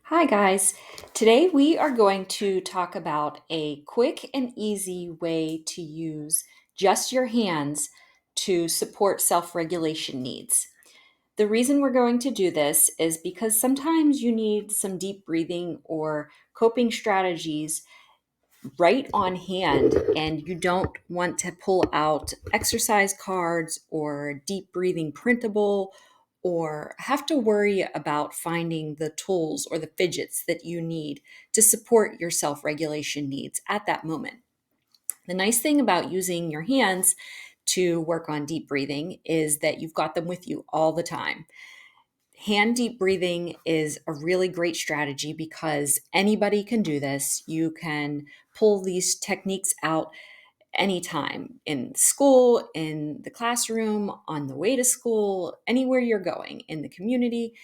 Hi, guys. Today we are going to talk about a quick and easy way to use just your hands to support self regulation needs. The reason we're going to do this is because sometimes you need some deep breathing or coping strategies right on hand, and you don't want to pull out exercise cards or deep breathing printable or have to worry about finding the tools or the fidgets that you need to support your self regulation needs at that moment. The nice thing about using your hands to work on deep breathing is that you've got them with you all the time. Hand deep breathing is a really great strategy because anybody can do this. You can pull these techniques out anytime in school, in the classroom, on the way to school, anywhere you're going, in the community.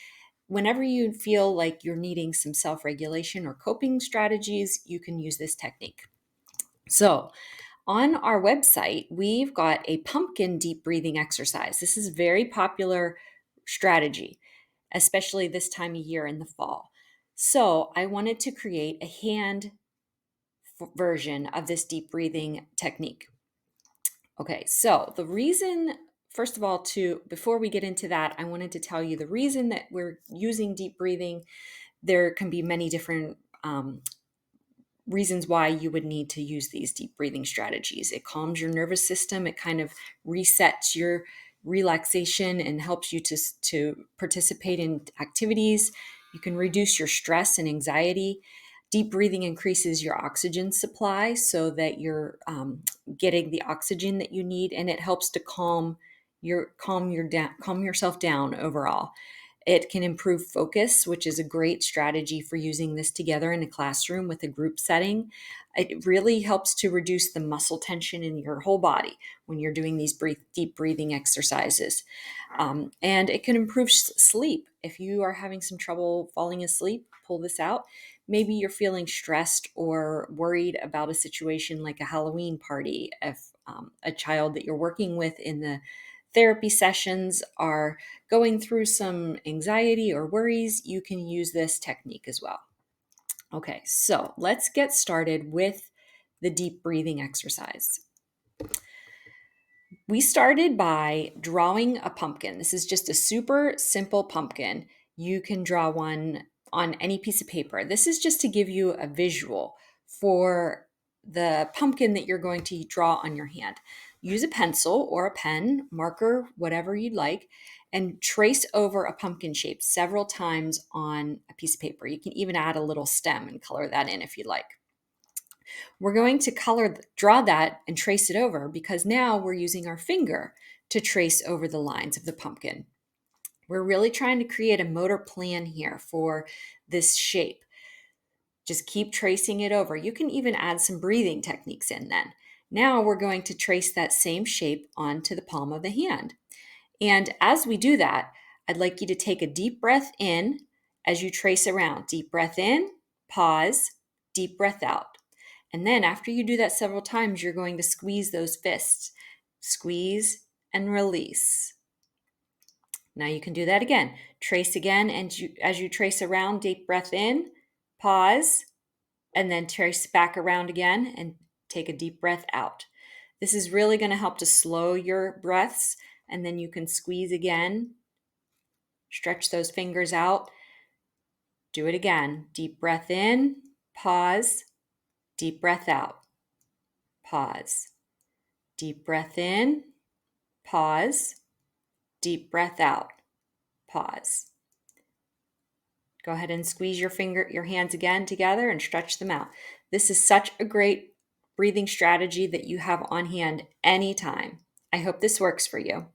Whenever you feel like you're needing some self regulation or coping strategies, you can use this technique. So, on our website, we've got a pumpkin deep breathing exercise. This is a very popular strategy, especially this time of year in the fall. So, I wanted to create a hand version of this deep breathing technique. Okay, so the reason, first of all, to before we get into that, I wanted to tell you the reason that we're using deep breathing. There can be many different reasons why you would need to use these deep breathing strategies. It calms your nervous system, it kind of resets your relaxation and helps you to participate in activities. You can reduce your stress and anxiety. Deep breathing increases your oxygen supply so that you're getting the oxygen that you need, and it helps to calm yourself down overall. It can improve focus, which is a great strategy for using this together in a classroom with a group setting. It really helps to reduce the muscle tension in your whole body when you're doing these deep breathing exercises. And it can improve sleep. If you are having some trouble falling asleep, pull this out. Maybe you're feeling stressed or worried about a situation like a Halloween party. If a child that you're working with in the therapy sessions are going through some anxiety or worries, you can use this technique as well. Okay, so let's get started with the deep breathing exercise. We started by drawing a pumpkin. This is just a super simple pumpkin. You can draw one on any piece of paper. This is just to give you a visual for the pumpkin that you're going to draw on your hand. Use a pencil or a pen, marker, whatever you'd like, and trace over a pumpkin shape several times on a piece of paper. You can even add a little stem and color that in if you'd like. We're going to draw that and trace it over because now we're using our finger to trace over the lines of the pumpkin. We're really trying to create a motor plan here for this shape. Just keep tracing it over. You can even add some breathing techniques in then. Now we're going to trace that same shape onto the palm of the hand. And as we do that, I'd like you to take a deep breath in as you trace around. Deep breath in, pause, deep breath out. And then after you do that several times, you're going to squeeze those fists. Squeeze and release. Now you can do that again. Trace again, and as you trace around, deep breath in, pause, and then trace back around again and take a deep breath out. This is really going to help to slow your breaths, and then you can squeeze again, stretch those fingers out. Do it again. Deep breath in, pause, deep breath out, pause. Deep breath in, pause, deep breath out, pause. Go ahead and squeeze your hands again together and stretch them out. This is such a great breathing strategy that you have on hand anytime. I hope this works for you.